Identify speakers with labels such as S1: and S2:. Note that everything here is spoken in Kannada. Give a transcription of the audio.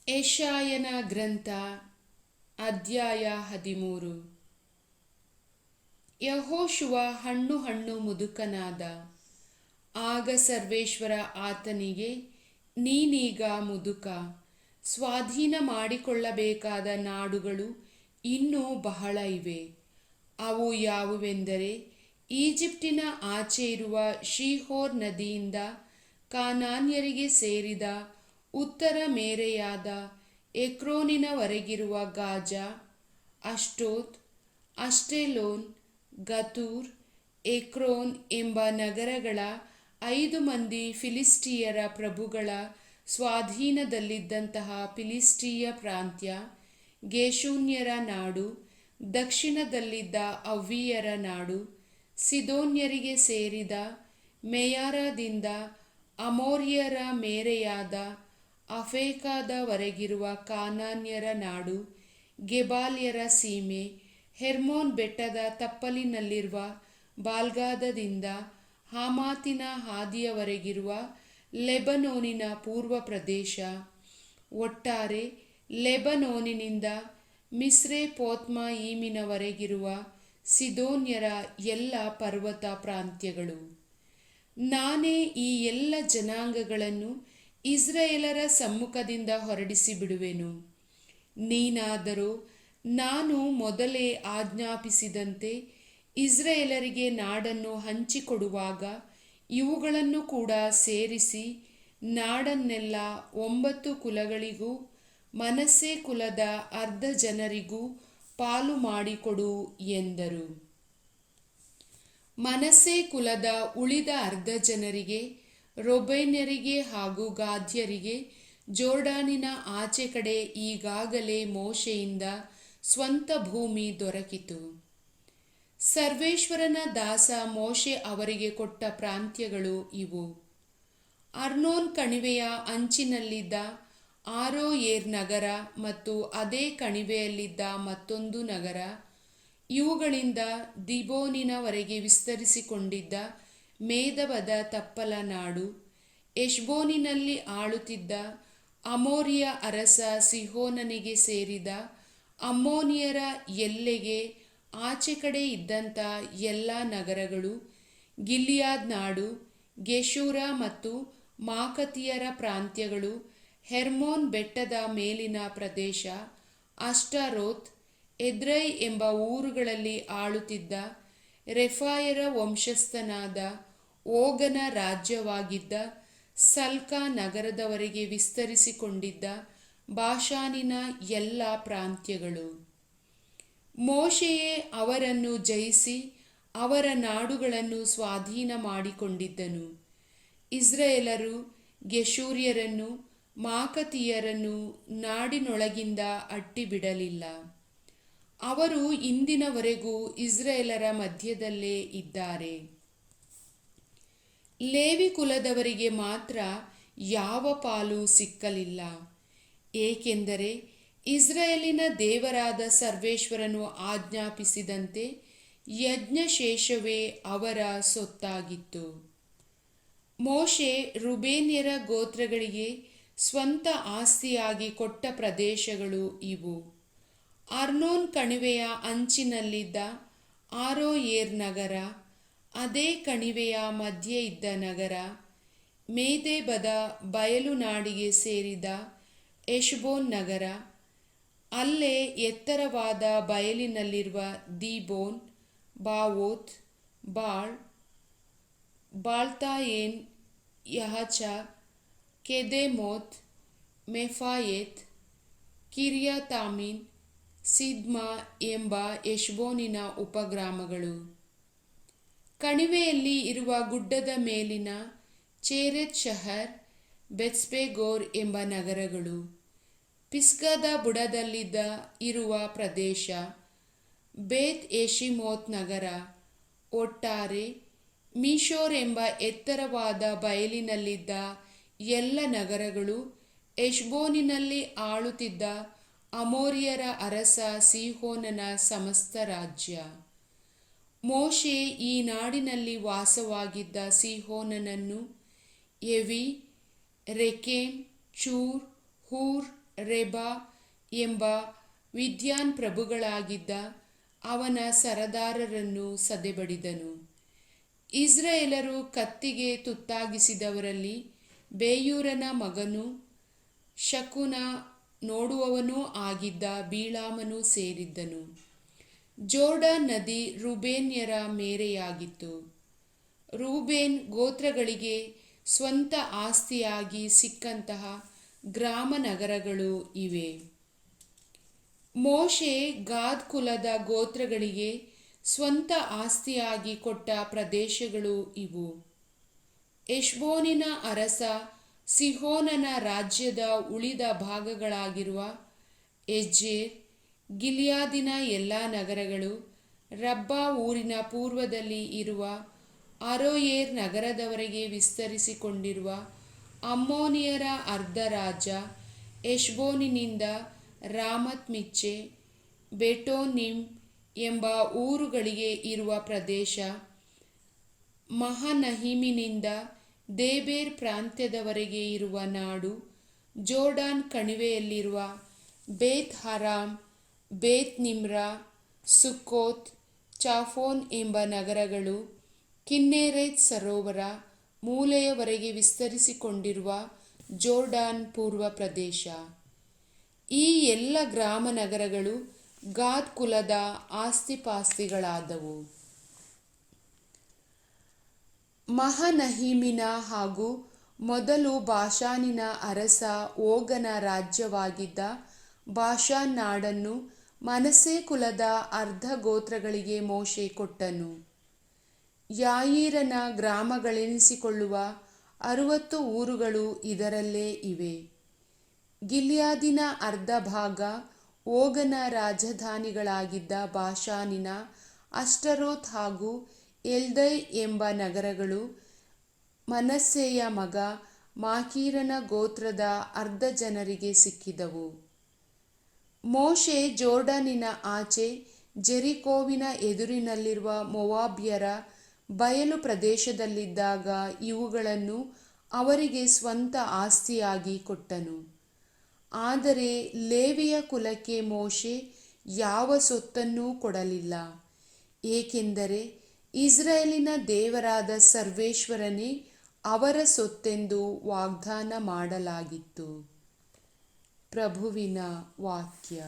S1: ಯೆಶಾಯನ ಗ್ರಂಥ ಅಧ್ಯಾಯ 13. ಯೆಹೋಶುವ ಹಣ್ಣು ಮುದುಕನಾದ. ಆಗ ಸರ್ವೇಶ್ವರ ಆತನಿಗೆ, ನೀನೀಗ ಮುದುಕ, ಸ್ವಾಧೀನ ಮಾಡಿಕೊಳ್ಳಬೇಕಾದ ನಾಡುಗಳು ಇನ್ನೂ ಬಹಳ ಇವೆ. ಅವು ಯಾವುವೆಂದರೆ, ಈಜಿಪ್ಟಿನ ಆಚೆ ಇರುವ ಶೀಹೋರ್ ನದಿಯಿಂದ ಕಾನಾನ್ಯರಿಗೆ ಸೇರಿದ ಉತ್ತರ ಮೇರೆಯಾದ ಎಕ್ರೋನಿನವರೆಗಿರುವ ಗಾಜಾ, ಅಷ್ಟೋತ್, ಅಷ್ಟೆಲೋನ್, ಗತೂರ್, ಎಕ್ರೋನ್ ಎಂಬ ನಗರಗಳ 5 ಮಂದಿ ಫಿಲಿಸ್ಟಿಯರ ಪ್ರಭುಗಳ ಸ್ವಾಧೀನದಲ್ಲಿದ್ದಂತಹ ಫಿಲಿಸ್ಟಿಯ ಪ್ರಾಂತ್ಯ, ಗೇಷೂನ್ಯರ ನಾಡು, ದಕ್ಷಿಣದಲ್ಲಿದ್ದ ಅವ್ವಿಯರ ನಾಡು, ಸಿದೋನ್ಯರಿಗೆ ಸೇರಿದ ಮೇಯಾರದಿಂದ ಅಮೋರಿಯರ ಮೇರೆಯಾದ ಅಫೇಕದವರೆಗಿರುವ ಕಾನಾನ್ಯರ ನಾಡು, ಗೆಬಾಲ್ಯರ ಸೀಮೆ, ಹೆರ್ಮೋನ್ ಬೆಟ್ಟದ ತಪ್ಪಲಿನಲ್ಲಿರುವ ಬಾಲ್ಗಾದದಿಂದ ಹಾಮಾತಿನ ಹಾದಿಯವರೆಗಿರುವ ಲೆಬನೋನಿನ ಪೂರ್ವ ಪ್ರದೇಶ, ಒಟ್ಟಾರೆ ಲೆಬನೋನಿನಿಂದ ಮಿಸ್ರೆಪೋತ್ಮಾಯಿಮಿನವರೆಗಿರುವ ಸಿದೋನ್ಯರ ಎಲ್ಲ ಪರ್ವತ ಪ್ರಾಂತ್ಯಗಳು. ನಾನೇ ಈ ಎಲ್ಲ ಜನಾಂಗಗಳನ್ನು ಇಸ್ರಾಯೇಲರ ಸಮ್ಮುಖದಿಂದ ಹೊರಡಿಸಿ ಬಿಡುವೆನು. ನೀನಾದರೋ ನಾನು ಮೊದಲೇ ಆಜ್ಞಾಪಿಸಿದಂತೆ ಇಸ್ರಾಯೇಲರಿಗೆ ನಾಡನ್ನು ಹಂಚಿಕೊಡುವಾಗ ಇವುಗಳನ್ನು ಕೂಡ ಸೇರಿಸಿ ನಾಡನ್ನೆಲ್ಲ 9 ಕುಲಗಳಿಗೂ ಮನಸ್ಸೆ ಕುಲದ ಅರ್ಧ ಜನರಿಗೂ ಪಾಲು ಮಾಡಿಕೊಡು ಎಂದರು. ಮನಸ್ಸೆ ಕುಲದ ಉಳಿದ ಅರ್ಧ ಜನರಿಗೆ, ರೂಬೇನ್ಯರಿಗೆ ಹಾಗೂ ಗಾದ್ಯರಿಗೆ ಜೋರ್ಡಾನಿನ ಆಚೆ ಕಡೆ ಈಗಾಗಲೇ ಮೋಶೆಯಿಂದ ಸ್ವಂತ ಭೂಮಿ ದೊರಕಿತು. ಸರ್ವೇಶ್ವರನ ದಾಸ ಮೋಶೆ ಅವರಿಗೆ ಕೊಟ್ಟ ಪ್ರಾಂತ್ಯಗಳು ಇವು: ಅರ್ನೋನ್ ಕಣಿವೆಯ ಅಂಚಿನಲ್ಲಿದ್ದ ಆರೋಯೇರ್ ನಗರ ಮತ್ತು ಅದೇ ಕಣಿವೆಯಲ್ಲಿದ್ದ ಮತ್ತೊಂದು ನಗರ, ಇವುಗಳಿಂದ ದಿಬೋನಿನವರೆಗೆ ವಿಸ್ತರಿಸಿಕೊಂಡಿದ್ದ ಮೇದಬದ ತಪ್ಪಲ ನಾಡು, ಎಷ್ಬೋನಿನಲ್ಲಿ ಆಳುತ್ತಿದ್ದ ಅಮೋರಿಯ ಅರಸ ಸಿಹೋನನಿಗೆ ಸೇರಿದ ಅಮ್ಮೋನಿಯರ ಎಲ್ಲೆಗೆ ಆಚೆ ಕಡೆ ಇದ್ದಂಥ ಎಲ್ಲ ನಗರಗಳು, ಗಿಲ್ಯಾದ್ ನಾಡು, ಗೆಷೂರ ಮತ್ತು ಮಾಕತಿಯರ ಪ್ರಾಂತ್ಯಗಳು, ಹೆರ್ಮೋನ್ ಬೆಟ್ಟದ ಮೇಲಿನ ಪ್ರದೇಶ, ಅಷ್ಟಾರೋತ್, ಎದ್ರೈ ಎಂಬ ಊರುಗಳಲ್ಲಿ ಆಳುತ್ತಿದ್ದ ರೆಫಾಯರ ವಂಶಸ್ಥನಾದ ಓಗನ ರಾಜ್ಯವಾಗಿದ್ದ ಸಲ್ಕಾ ನಗರದವರೆಗೆ ವಿಸ್ತರಿಸಿಕೊಂಡಿದ್ದ ಬಾಷಾನಿನ ಎಲ್ಲ ಪ್ರಾಂತ್ಯಗಳು. ಮೋಶೆಯೇ ಅವರನ್ನು ಜಯಿಸಿ ಅವರ ನಾಡುಗಳನ್ನು ಸ್ವಾಧೀನ ಮಾಡಿಕೊಂಡಿದ್ದನು. ಇಸ್ರಾಯೇಲರು ಗೆಷೂರ್ಯರನ್ನು ಮಾಕತಿಯರನ್ನು ನಾಡಿನೊಳಗಿಂದ ಅಟ್ಟಿಬಿಡಲಿಲ್ಲ. ಅವರು ಇಂದಿನವರೆಗೂ ಇಸ್ರಾಯೇಲರ ಮಧ್ಯದಲ್ಲೇ ಇದ್ದಾರೆ. ಲೇವಿ ಕುಲದವರಿಗೆ ಮಾತ್ರ ಯಾವ ಪಾಲು ಸಿಕ್ಕಲಿಲ್ಲ, ಏಕೆಂದರೆ ಇಸ್ರಾಯೇಲಿನ ದೇವರಾದ ಸರ್ವೇಶ್ವರನು ಆಜ್ಞಾಪಿಸಿದಂತೆ ಯಜ್ಞಶೇಷವೇ ಅವರ ಸೊತ್ತಾಗಿತ್ತು. ಮೋಶೆ ರೂಬೇನ್ಯರ ಗೋತ್ರಗಳಿಗೆ ಸ್ವಂತ ಆಸ್ತಿಯಾಗಿ ಕೊಟ್ಟ ಪ್ರದೇಶಗಳು ಇವು: ಅರ್ನೋನ್ ಕಣಿವೆಯ ಅಂಚಿನಲ್ಲಿದ್ದ ಆರೋಯೇರ್ ನಗರ, ಅದೇ ಕಣಿವೆಯ ಮಧ್ಯೆ ಇದ್ದ ನಗರ, ಮೇದೆಬದ ಬಯಲು ನಾಡಿಗೆ ಸೇರಿದ ಎಷ್ಬೋನ್ ನಗರ, ಅಲ್ಲೇ ಎತ್ತರವಾದ ಬಯಲಿನಲ್ಲಿರುವ ದೀಬೋನ್, ಬಾವೋತ್, ಬಾಳ್, ಬಾಳ್ತಾಯೇನ್, ಯಹಚ, ಕೆದೆಮೋತ್, ಮೆಫಾಯೆತ್, ಕಿರ್ಯತಾಮಿನ್, ಸಿದ್ಮಾ ಎಂಬ ಎಷ್ಬೋನಿನ ಉಪಗ್ರಾಮಗಳು. ಕಣಿವೆಯಲ್ಲಿ ಇರುವ ಗುಡ್ಡದ ಮೇಲಿನ ಚೆರೆತ್ ಶಹರ್, ಬೆತ್ಸ್ಪೆಗೋರ್ ಎಂಬ ನಗರಗಳು, ಪಿಸ್ಗದ ಬುಡದಲ್ಲಿದ್ದ ಇರುವ ಪ್ರದೇಶ, ಬೇತ್ ಯೆಷಿಮೋತ್ ನಗರ, ಒಟ್ಟಾರೆ ಮೀಶೋರ್ ಎಂಬ ಎತ್ತರವಾದ ಬಯಲಿನಲ್ಲಿದ್ದ ಎಲ್ಲ ನಗರಗಳು, ಎಷ್ಬೋನಿನಲ್ಲಿ ಆಳುತ್ತಿದ್ದ ಅಮೋರಿಯರ ಅರಸ ಸಿಹೋನನ ಸಮಸ್ತ ರಾಜ್ಯ. ಮೋಶೆ ಈ ನಾಡಿನಲ್ಲಿ ವಾಸವಾಗಿದ್ದ ಸಿಹೋನನನ್ನು ಎವಿ, ರೆಕೆಮ್, ಚೂರ್, ಹೂರ್, ರೆಬಾ ಎಂಬ ವಿದ್ಯಾನ್ ಪ್ರಭುಗಳಾಗಿದ್ದ ಅವನ ಸರದಾರರನ್ನು ಸದೆಬಡಿದನು. ಇಸ್ರಾಯೇಲರು ಕತ್ತಿಗೆ ತುತ್ತಾಗಿಸಿದವರಲ್ಲಿ ಬೇಯೂರನ ಮಗನೂ ಶಕುನ ನೋಡುವವನೂ ಆಗಿದ್ದ ಬೀಳಾಮನು ಸೇರಿದ್ದನು. ಜೋರ್ಡಾನ್ ನದಿ ರೂಬೇನ್ಯರ ಮೇರೆಯಾಗಿತ್ತು. ರೂಬೇನ್ ಗೋತ್ರಗಳಿಗೆ ಸ್ವಂತ ಆಸ್ತಿಯಾಗಿ ಸಿಕ್ಕಂತಹ ಗ್ರಾಮ ನಗರಗಳು ಇವೆ. ಮೋಶೆ ಗಾದ್ ಕುಲದ ಗೋತ್ರಗಳಿಗೆ ಸ್ವಂತ ಆಸ್ತಿಯಾಗಿ ಕೊಟ್ಟ ಪ್ರದೇಶಗಳು ಇವು. ಹೆಷ್ಬೋನಿನ ಅರಸ ಸಿಹೋನನ ರಾಜ್ಯದ ಉಳಿದ ಭಾಗಗಳಾಗಿರುವ ಯಜ್ಜೇರ್, ಗಿಲ್ಯಾದಿನ ಎಲ್ಲ ನಗರಗಳು, ರಬ್ಬಾ ಊರಿನ ಪೂರ್ವದಲ್ಲಿ ಇರುವ ಅರೋಯೇರ್ ನಗರದವರೆಗೆ ವಿಸ್ತರಿಸಿಕೊಂಡಿರುವ ಅಮ್ಮೋನಿಯರ ಅರ್ಧ ರಾಜ್ಯ, ಹೆಷ್ಬೋನಿನಿಂದ ರಾಮತ್ ಮಿಚ್ಚೆ, ಬೆಟೋನಿಮ್ ಎಂಬ ಊರುಗಳಿಗೆ ಇರುವ ಪ್ರದೇಶ, ಮಹನಯಿಮಿನಿಂದ ದೇಬೇರ್ ಪ್ರಾಂತ್ಯದವರೆಗೆ ಇರುವ ನಾಡು, ಜೋರ್ಡಾನ್ ಕಣಿವೆಯಲ್ಲಿರುವ ಬೇತ್ ಹರಾಮ್, ಬೇತ್ ನಿಮ್ರಾ, ಸುಕ್ಕೋತ್, ಚಾಫೋನ್ ಎಂಬ ನಗರಗಳು, ಕಿನ್ನೆರೆತ್ ಸರೋವರ ಮೂಲೆಯವರೆಗೆ ವಿಸ್ತರಿಸಿಕೊಂಡಿರುವ ಜೋರ್ಡಾನ್ ಪೂರ್ವ ಪ್ರದೇಶ. ಈ ಎಲ್ಲ ಗ್ರಾಮ ನಗರಗಳು ಗಾದ್ ಕುಲದ ಆಸ್ತಿಪಾಸ್ತಿಗಳಾದವು. ಮಹನಯಿಮಿನ ಹಾಗೂ ಮೊದಲು ಬಾಷಾನಿನ ಅರಸ ಓಗನ ರಾಜ್ಯವಾಗಿದ್ದ ಬಾಷಾನ್ ನಾಡನ್ನು ಮನಸ್ಸೆ ಕುಲದ ಅರ್ಧ ಗೋತ್ರಗಳಿಗೆ ಮೋಶೆ ಕೊಟ್ಟನು. ಯಾಯೀರನ ಗ್ರಾಮಗಳೆನಿಸಿಕೊಳ್ಳುವ 60 ಊರುಗಳು ಇದರಲ್ಲೇ ಇವೆ. ಗಿಲ್ಯಾದಿನ ಅರ್ಧ ಭಾಗ ಓಗನ ರಾಜಧಾನಿಗಳಾಗಿದ್ದ ಬಾಷಾನಿನ ಅಷ್ಟರೋತ್ ಹಾಗೂ ಎಲ್ದೈ ಎಂಬ ನಗರಗಳು ಮನಸ್ಸೆಯ ಮಗ ಮಾಕೀರನ ಗೋತ್ರದ ಅರ್ಧ ಜನರಿಗೆ ಸಿಕ್ಕಿದವು. ಮೋಶೆ ಜೋರ್ಡಾನಿನ ಆಚೆ ಜೆರಿಕೋವಿನ ಎದುರಿನಲ್ಲಿರುವ ಮೋವಾಬ್ಯರ ಬಯಲು ಪ್ರದೇಶದಲ್ಲಿದ್ದಾಗ ಇವುಗಳನ್ನು ಅವರಿಗೆ ಸ್ವಂತ ಆಸ್ತಿಯಾಗಿ ಕೊಟ್ಟನು. ಆದರೆ ಲೇವಿಯ ಕುಲಕ್ಕೆ ಮೋಶೆ ಯಾವ ಸ್ವತ್ತನ್ನೂ ಕೊಡಲಿಲ್ಲ, ಏಕೆಂದರೆ ಇಸ್ರಾಯೇಲಿನ ದೇವರಾದ ಸರ್ವೇಶ್ವರನೇ ಅವರ ಸೊತ್ತೆಂದು ವಾಗ್ದಾನ ಮಾಡಲಾಗಿತ್ತು. ಪ್ರಭುವಿನ ವಾಕ್ಯ.